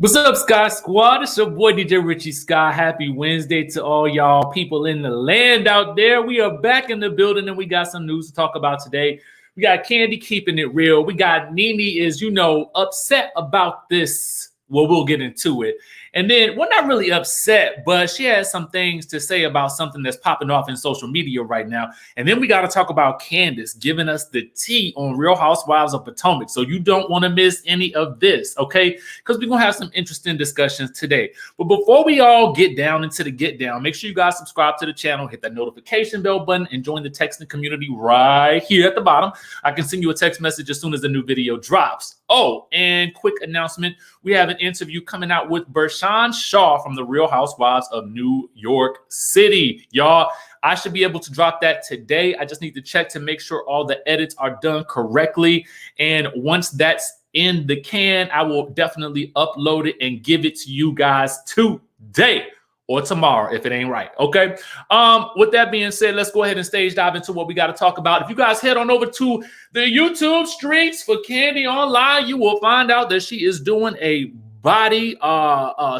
What's up, Sky Squad? It's your boy DJ Richie Skye. Happy Wednesday to all y'all people in the land out there. We are back in the building and we got some news to talk about today. We got Kandi keeping it real. We got Nene is, upset about this. Well, we'll get into it. And then we're not really upset, but she has some things to say about something that's popping off in social media right now. And then we got to talk about Candace giving us the tea on Real Housewives of Potomac. So you don't want to miss any of this, okay? Because we're going to have some interesting discussions today. But before we all get down into the get down, make sure you guys subscribe to the channel, hit that notification bell button, and join the texting community right here at the bottom. I can send you a text message as soon as the new video drops. Oh, and quick announcement. We have an interview coming out with Bershawn Shaw from the Real Housewives of New York City. Y'all, I should be able to drop that today. I just need to check to make sure all the edits are done correctly. And once that's in the can, I will definitely upload it and give it to you guys today or tomorrow if it ain't right, okay? With that being said, let's go ahead and stage dive into what we got to talk about. If you guys head on over to the YouTube streets for Kandi Online, you will find out that she is doing a body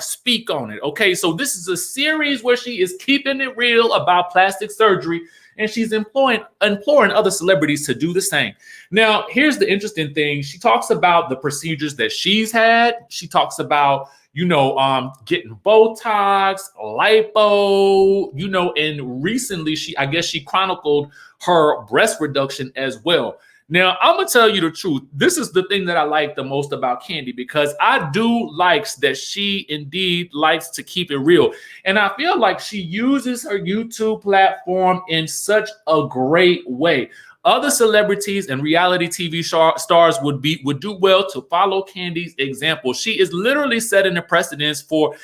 speak on it, okay? So this is a series where she is keeping it real about plastic surgery, and she's imploring other celebrities to do the same. Now, here's the interesting thing. She talks about the procedures that she's had. She talks about getting Botox, lipo, and recently she chronicled her breast reduction as well. Now, I'm going to tell you the truth. This is the thing that I like the most about Kandi, because I do likes that she indeed likes to keep it real. And I feel like she uses her YouTube platform in such a great way. Other celebrities and reality TV stars would do well to follow Kandi's example. She is literally setting a precedence for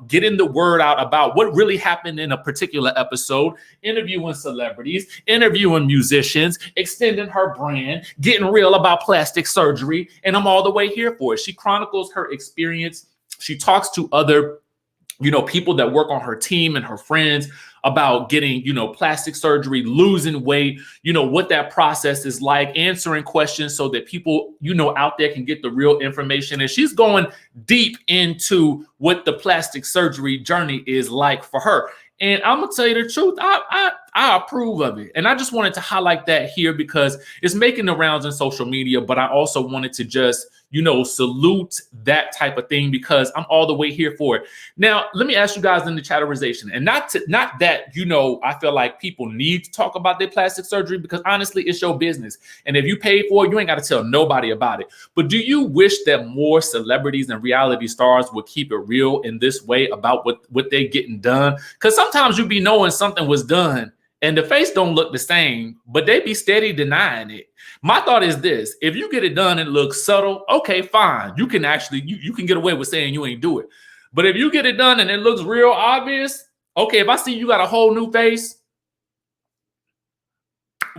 getting the word out about what really happened in a particular episode, interviewing celebrities, interviewing musicians, extending her brand, getting real about plastic surgery, and I'm all the way here for it. She chronicles her experience. She talks to other people that work on her team and her friends about getting, plastic surgery, losing weight, what that process is like, answering questions so that people, out there can get the real information. And she's going deep into what the plastic surgery journey is like for her. And I'm going to tell you the truth, I approve of it. And I just wanted to highlight that here because it's making the rounds in social media, but I also wanted to just, salute that type of thing because I'm all the way here for it. Now, let me ask you guys in the chatterization, and not that, I feel like people need to talk about their plastic surgery because honestly, it's your business. And if you pay for it, you ain't got to tell nobody about it. But do you wish that more celebrities and reality stars would keep it real in this way about what they getting done? Because sometimes you be knowing something was done and the face don't look the same, but they be steady denying it. My thought is this: if you get it done and it looks subtle, okay, fine. You can actually, you can get away with saying you ain't do it. But if you get it done and it looks real obvious, okay, if I see you got a whole new face,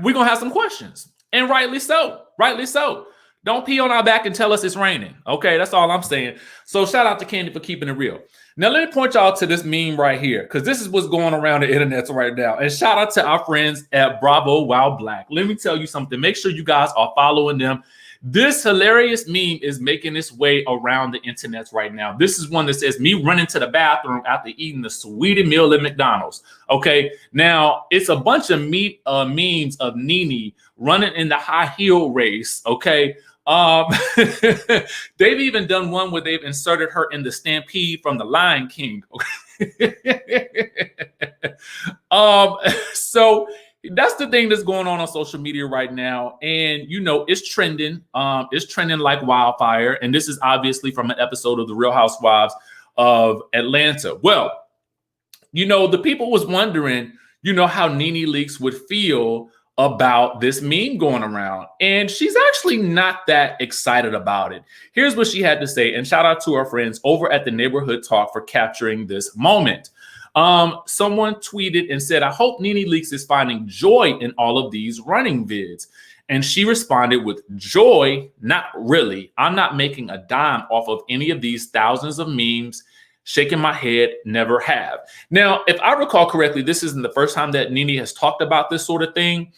we're going to have some questions. And rightly so, rightly so. Don't pee on our back and tell us it's raining. Okay, that's all I'm saying. So shout out to Kandi for keeping it real. Now, let me point y'all to this meme right here, because this is what's going around the internet right now. And shout out to our friends at Bravo Wow Black. Let me tell you something. Make sure you guys are following them. This hilarious meme is making its way around the internet right now. This is one that says me running to the bathroom after eating the sweetie meal at McDonald's. Okay, now it's a bunch of memes of Nene running in the high heel race. Okay. They've even done one where they've inserted her in the stampede from the Lion King. So that's the thing that's going on social media right now. And, it's trending. It's trending like wildfire. And this is obviously from an episode of The Real Housewives of Atlanta. Well, the people was wondering, how Nene Leakes would feel about this meme going around. And she's actually not that excited about it. Here's what she had to say. And shout out to our friends over at the Neighborhood Talk for capturing this moment. Someone tweeted and said, I hope Nene Leakes is finding joy in all of these running vids. And she responded with, joy? Not really. I'm not making a dime off of any of these thousands of memes. Shaking my head, never have. Now, if I recall correctly, this isn't the first time that Nene has talked about this sort of thing.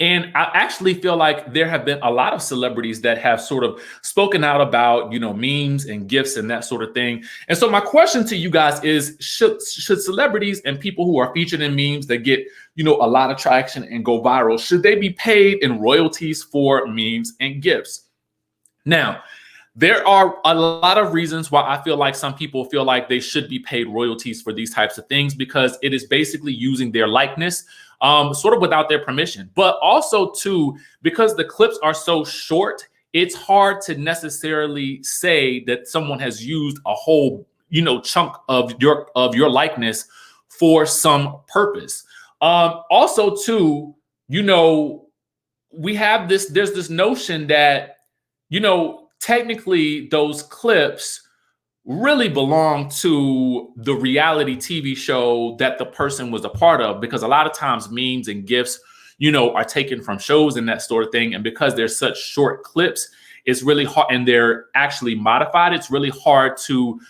And I actually feel like there have been a lot of celebrities that have sort of spoken out about, memes and gifts and that sort of thing. And so my question to you guys is, should celebrities and people who are featured in memes that get, a lot of traction and go viral, should they be paid in royalties for memes and gifts? Now, there are a lot of reasons why I feel like some people feel like they should be paid royalties for these types of things, because it is basically using their likeness sort of without their permission. But also, too, because the clips are so short, it's hard to necessarily say that someone has used a whole, chunk of your likeness for some purpose. Also, too, we have there's this notion that, technically those clips really belong to the reality TV show that the person was a part of, because a lot of times memes and gifs, are taken from shows and that sort of thing. And because they're such short clips, it's really hard, and they're actually modified. It's really hard to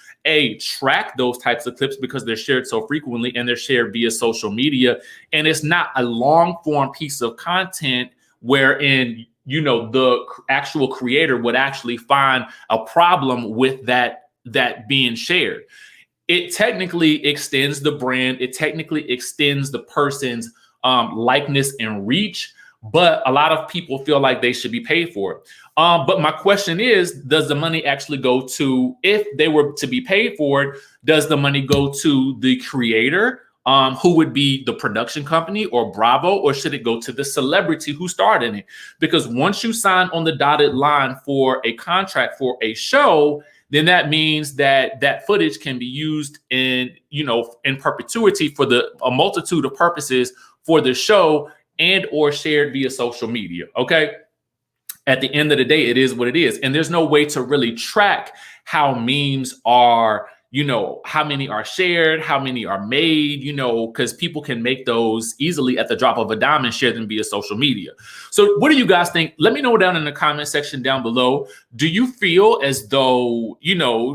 track those types of clips because they're shared so frequently and they're shared via social media. And it's not a long form piece of content wherein the actual creator would actually find a problem with that being shared. It technically extends the brand. It technically extends the person's likeness and reach, but a lot of people feel like they should be paid for it. But my question is, does the money actually go to, if they were to be paid for it, does the money go to the creator, who would be the production company or Bravo, or should it go to the celebrity who starred in it? Because once you sign on the dotted line for a contract for a show, then that means that that footage can be used in perpetuity for a multitude of purposes for the show and or shared via social media. Okay. At the end of the day, it is what it is. And there's no way to really track how memes are, how many are shared, how many are made, because people can make those easily at the drop of a dime and share them via social media. So what do you guys think? Let me know down in the comment section down below. Do you feel as though,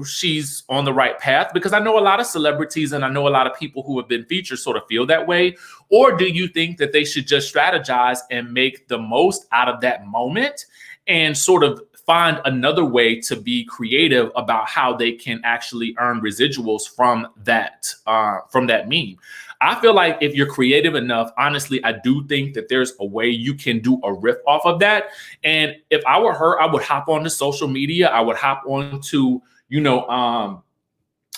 she's on the right path? Because I know a lot of celebrities and I know a lot of people who have been featured sort of feel that way. Or do you think that they should just strategize and make the most out of that moment and sort of find another way to be creative about how they can actually earn residuals from that meme? I feel like if you're creative enough, honestly, I do think that there's a way you can do a riff off of that. And if I were her, I would hop onto social media. I would hop onto,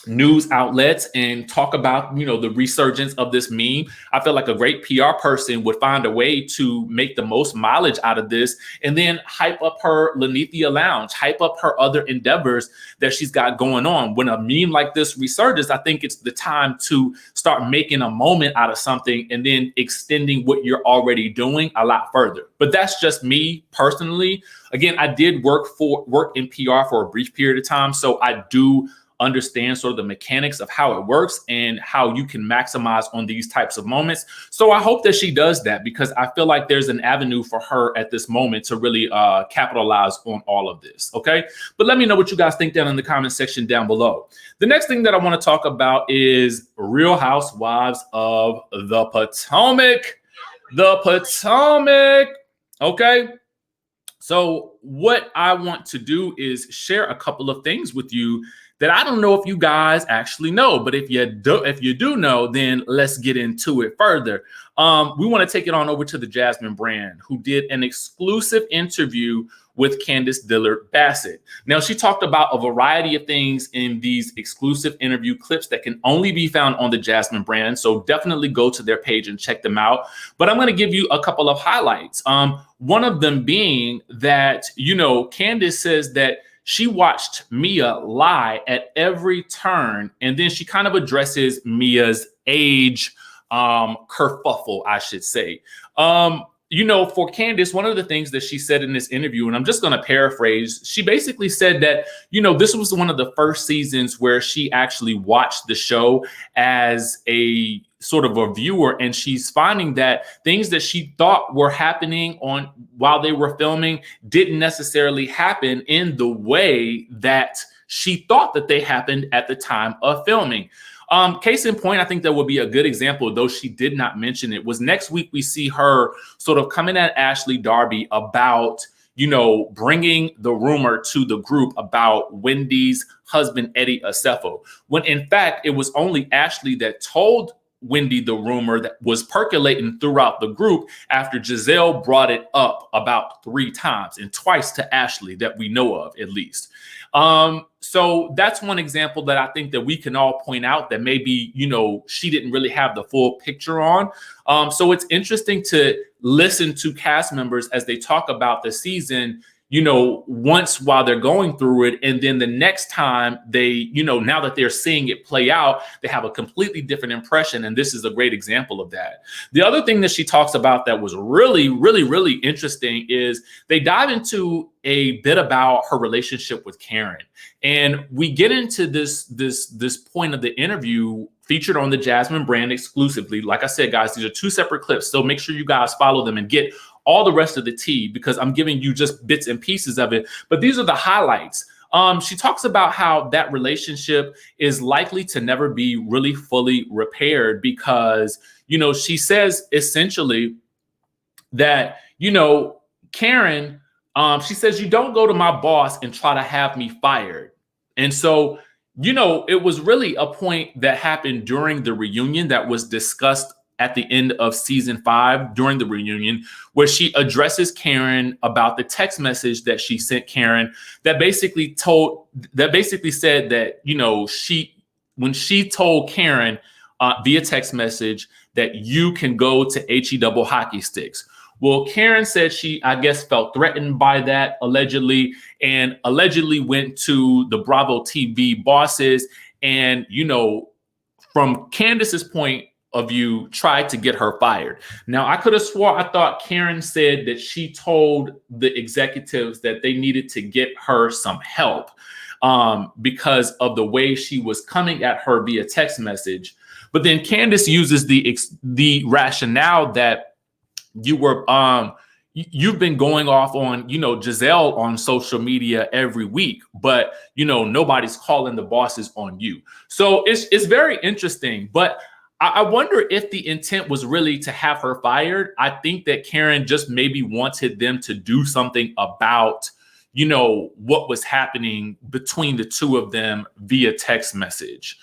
news outlets and talk about, the resurgence of this meme. I feel like a great PR person would find a way to make the most mileage out of this and then hype up her Lanithia Lounge, hype up her other endeavors that she's got going on. When a meme like this resurges, I think it's the time to start making a moment out of something and then extending what you're already doing a lot further. But that's just me personally. Again, I did work in PR for a brief period of time, so I do understand sort of the mechanics of how it works and how you can maximize on these types of moments. So I hope that she does that, because I feel like there's an avenue for her at this moment to really capitalize on all of this. Okay. But let me know what you guys think down in the comment section down below. The next thing that I want to talk about is Real Housewives of the Potomac. The Potomac. Okay. So what I want to do is share a couple of things with you that I don't know if you guys actually know, but if you do know, then let's get into it further. We want to take it on over to the Jasmine brand, who did an exclusive interview with Candiace Dillard Bassett. Now, she talked about a variety of things in these exclusive interview clips that can only be found on the Jasmine brand. So definitely go to their page and check them out. But I'm going to give you a couple of highlights. One of them being that, Candiace says that she watched Mia lie at every turn, and then she kind of addresses Mia's age kerfuffle, I should say. For Candiace, one of the things that she said in this interview, and I'm just going to paraphrase, she basically said that, this was one of the first seasons where she actually watched the show as a sort of a viewer, and she's finding that things that she thought were happening while they were filming didn't necessarily happen in the way that she thought that they happened at the time of filming. Case in point, I think that would be a good example, though she did not mention it, was next week we see her sort of coming at Ashley Darby about, you know, bringing the rumor to the group about Wendy's husband, Eddie Acefo, when in fact, it was only Ashley that told Wendy the rumor that was percolating throughout the group after Giselle brought it up about 3 times, and twice to Ashley that we know of, at least. So that's one example that I think that we can all point out that maybe, you know, she didn't really have the full picture on. So it's interesting to listen to cast members as they talk about the season, you know, once while they're going through it. And then the next time they, you know, now that they're seeing it play out, they have a completely different impression. And this is a great example of that. The other thing that she talks about that was really, really, really interesting is they dive into a bit about her relationship with Karen. And we get into this point of the interview featured on the Jasmine brand exclusively. Like I said, guys, these are 2 separate clips. So make sure you guys follow them and get all the rest of the tea, because I'm giving you just bits and pieces of it. But these are the highlights. She talks about how that relationship is likely to never be really fully repaired because, you know, she says essentially that, you know, Karen, she says, you don't go to my boss and try to have me fired. And so, you know, it was really a point that happened during the reunion that was discussed at the end of season 5 during the reunion, where she addresses Karen about the text message that she sent Karen that basically said that, you know, when she told Karen via text message that you can go to HE double hockey sticks. Well, Karen said she, I guess, felt threatened by that allegedly, and allegedly went to the Bravo TV bosses and, you know, from Candace's point of view, tried to get her fired. Now, I could have swore I thought Karen said that she told the executives that they needed to get her some help because of the way she was coming at her via text message. But then Candace uses the rationale that you've been going off on, you know, Giselle on social media every week, but, you know, nobody's calling the bosses on you. So it's very interesting, but I wonder if the intent was really to have her fired. I think that Karen just maybe wanted them to do something about, you know, what was happening between the 2 of them via text message.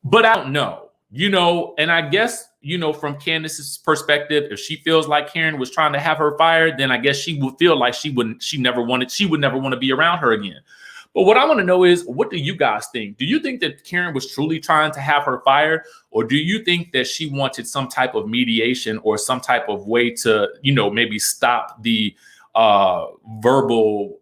But I don't know, you know, and I guess, you know, from Candace's perspective, if she feels like Karen was trying to have her fired, then I guess she would feel like she would never want to be around her again. But what I want to know is, what do you guys think? Do you think that Karen was truly trying to have her fired? Or do you think that she wanted some type of mediation or some type of way to, you know, maybe stop the verbal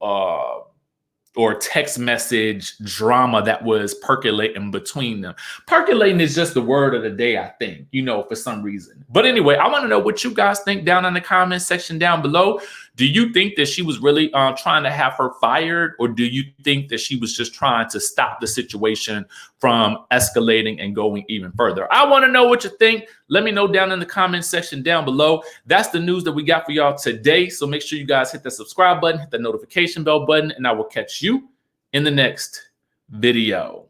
or text message drama that was percolating between them? Percolating is just the word of the day, I think, you know, for some reason. But anyway, I want to know what you guys think down in the comment section down below. Do you think that she was really trying to have her fired? Or do you think that she was just trying to stop the situation from escalating and going even further? I want to know what you think. Let me know down in the comment section down below. That's the news that we got for y'all today. So make sure you guys hit the subscribe button, hit the notification bell button, and I will catch you in the next video.